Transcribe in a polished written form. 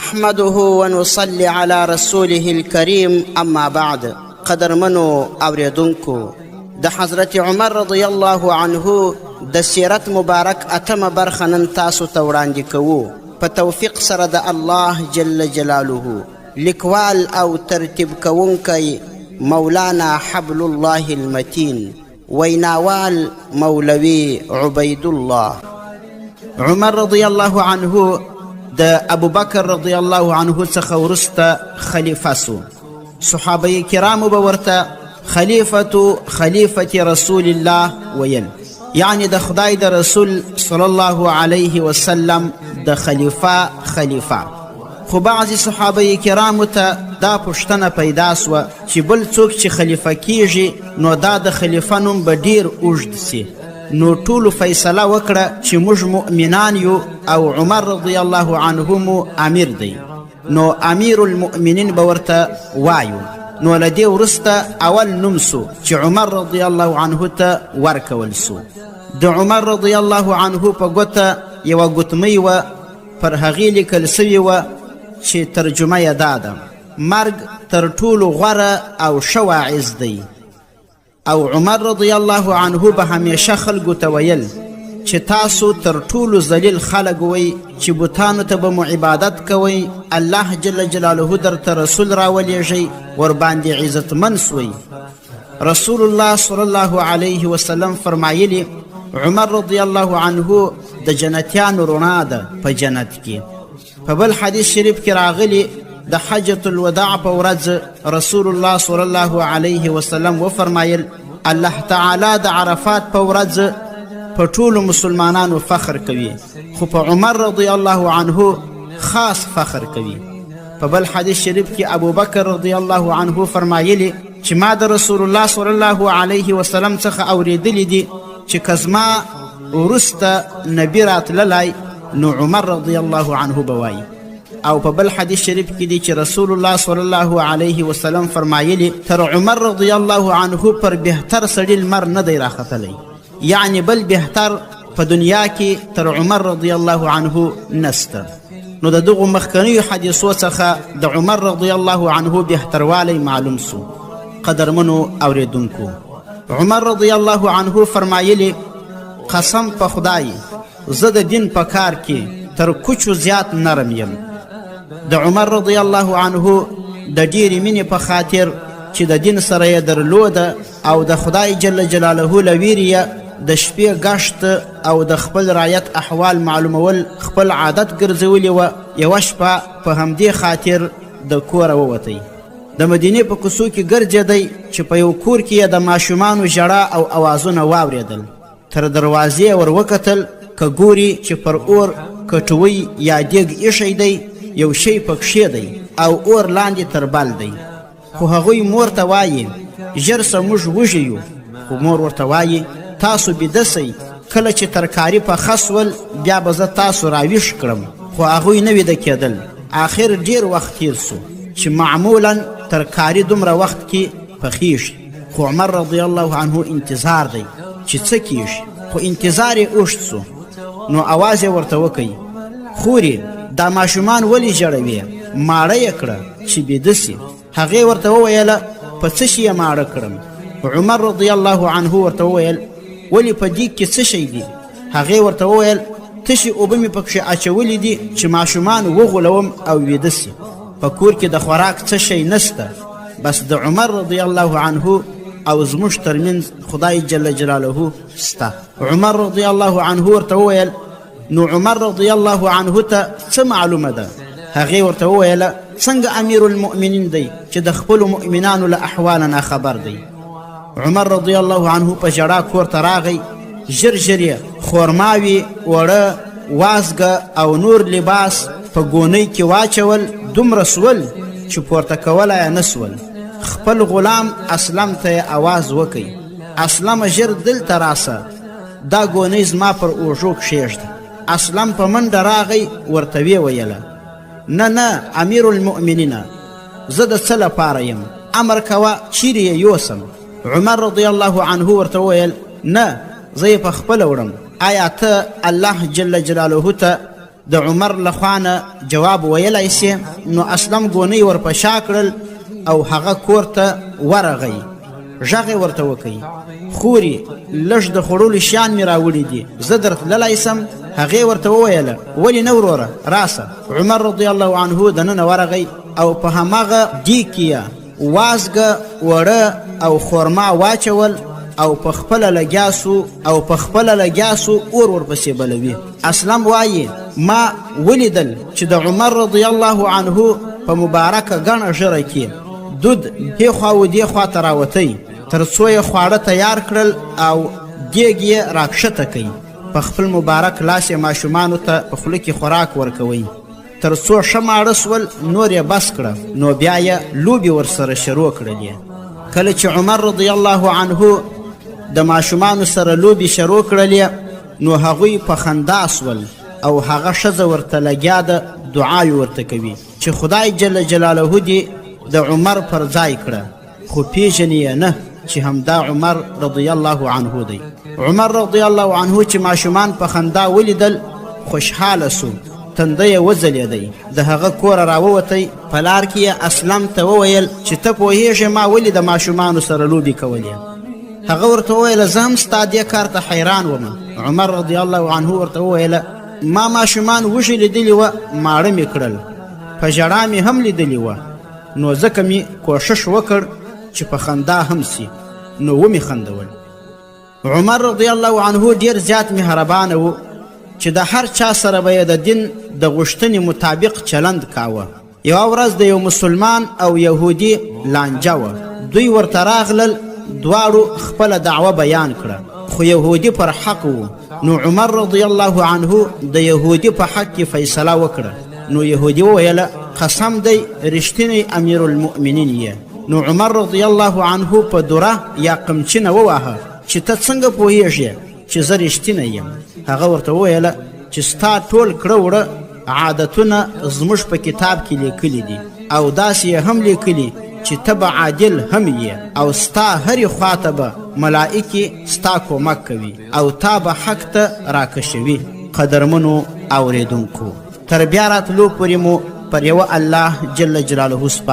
نحمده ونصلي على رسوله الكريم اما بعد. قدرمنو اوریدونکو، د حضرت عمر رضی الله عنه د سیرت مبارک اتمه برخه نن تاسو ته وړاندې کوو په توفیق سره د الله جل جلاله. لیکوال او ترتیب کوونکی مولانا حبل الله المتین، ویناوال مولوی عبید الله. عمر رضی الله عنه د ابو بکر رضی الله عنه څخه وروسته خلیفه سو. صحابه کرامو به ورته خلیفة رسول الله ویل، یعنی د خدای د رسول صلی الله علیه وسلم د خلیفه. خو بعضی صحابه کرامو ته دا پوښتنه پیدا سوه چې بل څوک چې خلیفه کیږي نو دا د خلیفه نوم به ډیر اوږد سي. نو ټولو فیصله وکړه چې موږ مؤمنان یو او عمر رضی الله عنه مو امیر دی، نو امیر المؤمنین به ورته وایو. نو له دې وروسته اول نوم سو چې عمر رضی الله عنه ته ورکول سو. د عمر رضی الله عنه په ګوته یوه ګوتمۍ وه، پر هغې لیکل سوي وه چې ترجمه یې دا ده: مرګ تر ټولو غوره او ښه واعظ دی. او عمر رضی الله عنه به همیشه خلکو ته ویل چې تاسو تر ټولو ذلیل خلک وئ چې بوتانو ته به مو عبادت کوئ، الله جل جلاله درته رسول راولیږئ، ورباندې عزتمن سوئ. رسول الله صلی الله علیه وسلم فرمایلی عمر رضی الله عنه د جنتیانو رڼا ده په جنت کې. په بل حدیث شریف کې راغلی د حجة الوداع په ورځ رسول الله صلی الله علیه وسلم وفرمایل الله تعالی د عرفات په ورځ په ټولو مسلمانانو فخر کوي، خو په عمر رضی الله عنه خاص فخر کوي. په بل حدیث شریف کې ابو بکر رضی الله عنه فرمایلی چې ما د رسول الله صلی الله علیه وسلم څخه اوریدلی دي چې که زما وروسته نبی راتللی نو عمر رضی الله عنه به وایي. او په بل حدیث شریف کې دی چې رسول الله صلی الله علیه وسلم فرمایلی تر عمر رضی الله عنه پر بهتر سړي لمر نه دی راختلی، یعنی بل بهتر په دنیا کې تر عمر رضی الله عنه نسته. نو د دغو مخکنیو حدیثو څخه د عمر رضی الله عنه بهتروالی معلوم سو. قدرمنو اوریدونکو، عمر رضی الله عنه فرمایلی قسم په خدای زه د دین په کار کې تر کوچو زیات نرم یم. د عمر رضی الله عنه د ډیرې مینې په خاطر چې د دین سره یې درلوده او د خدای جل جلاله له ویرې د شپې گشت او د خپل رعیت احوال معلومول خپل عادت ګرځولې وه، یوه شپه په همدې خاطر د کوره ووتی. د مدینې په کوڅو کې ګرځېدی چې په یو کور کې یې د ماشومانو ژړا او اوازونه واورېدل. تر دروازې ور وکتل که ګوري چې پر اور کټوی یا دیګ ایښی دی، یو شی پکښې دی او اور لاندې تربل دی. خو هغوی مور ته وایي ژر سه موږ وږي یو، خو مور ورته وایي تاسو بیده سئ، کله چې ترکاري پخه سول بیا به زه تاسو راویښ کړم. خو هغوی نه ویده کېدل. آخر ډیر وخت تیر سو چې معمولا ترکاري دومره وخت کې پخیږي، خو عمر رضی الله عنه انتظار دی چې څه کیږي. خو انتظار یې اوږد سو. نو اواز یې ورته وکئ خورې دا ماشومان ولې ژړوي، ماړه یې کړه چې بیده سي. هغې ورته وویله په څه شي یې ماړه کړم. عمر رضی الله عنه ورته وویل ولې په دیګ کې څه شی دي؟ هغې ورته وویل تشې اوبه مې پکښې اچولي دي چې ماشومان وغولوم او ویده سي. په کور کې د خوراک څه شی نسته، بس د عمر رضی الله عنه او زموږ ترمنځ خدای جل جلاله سته. عمر رضی الله عنه ورته وویل نو عمر رضی الله عنه ته څه معلومه ده؟ هغې ورته وویله څنګه امیر المؤمنین دی چې د خپلو مؤمنانو له احواله ناخبر دی. عمر رضی الله عنه په ژړا کور ته راغی. ژر ژر یې خورماوي، اوړه، وازګه او نور لباس په ګونۍ کې واچول. دومره سول چې پورته کولی یې نه سول. خپل غلام اسلم ته یې اواز وکئ اسلم ژر دلته راسه، دا ګونۍ زما پر اوږو کښېږده. اسلم په منډه راغی، ورته ویې ویله نه امیر المؤمنینه زه د څه لپاره یم، امر کوه چیرې یې یوسم. عمر رضی الله عنه ورته وویل نه زه یې په خپله وړم. آیا ته الله جل جلاله ته د عمر لخوا نه جواب ویلی سي، نو اسلم ګونۍ ورپشا کړل او هغه کور ته ورغی. غږ یې ورته وکړي، خوري لږ د خوړلو شیان مې راوړي دي، زه درتللی سم؟ هغې ورته وویله ولې نه وروره راسه. عمر رضی الله عنه دننه ورغی او په هماغه دیګ کې یې وازګه، وړه او خورما واچول او په خپله لګیا سو اور ورپسې بلوي. اسلم وایي ما ولیدل چې د عمر رضی الله عنه په مبارکه ګڼه ژره کې دود دې خوا و دې خوا ته راوتی، تر څو یې خواړه تیار کړل او دیګ یې راکښته کوي. په خپل مبارک لاس یې ماشومانو ته په خوله کې خوراک ورکوي، تر څو ښه ماړه سول، نور یې بس کړه. نو بیا یې لوبې ورسره شروع کړلې. کله چې عمر رضی الله عنه د ماشومانو سره لوبې شروع کړلې، نو هغوی په خندا سول او هغه ښځه ورته لګیا ده، دعا ورته کوي چې خدای جل جلاله دې د عمر پر ځای کړه، خو پیژنې یې نه چې همدا عمر رضی الله عنه دی. عمر رضی الله عنه چې ماشومان په خندا ولیدل، خوشحاله سو، تنده یې وځلېدی، د هغه کوره راووتی. په لار کې یې اسلم ته وویل چې ته پوهېږې ما ولې د ماشومانو سره لوبې کولې؟ هغه ورته وویله زه هم ستا دې کار ته حیران وم. عمر رضی الله عنه ورته وویله ما ماشومان وږي لیدلي وه، ماړه مې کړل، په ژړا مې هم لیدلي وه، نو ځکه مې کوښښ وکړ چې په خندا هم سي، نو ومې خندول. عمر رضی الله عنه ډیر زیات مهربانه و چې د هر چا سره به د دین د غوښتنې مطابق چلند کاوه. یوه ورځ د یو مسلمان او یهودي لانجه وه، دوی ورته راغلل، دواړو خپله دعوه بیان کړه، خو یهودي پر حق و. نو عمر رضی الله عنه د یهودي په حق کې فیصله وکړه. نو یهودي وویله قسم دی رښتینی امیر المؤمنین یې. نو عمر رضی الله عنه په دوره یا قمچینه وواهه چې ته څنګه پوهیږې چې زه رښتینی یم؟ هغه ورته وویله چې ستا ټول کړه وړه عادتونه زموږ په کتاب کې لیکلي دي، او داسې یې هم لیکلي چې ته به عادل هم یې، او ستا هرې خواته به ملائکې ستا کومک کوي او تا به حق ته راکشوي. قدرمنو اوریدونکو، تر بیا راتلو پورې مو پر یوه الله جل جلاله سپارو.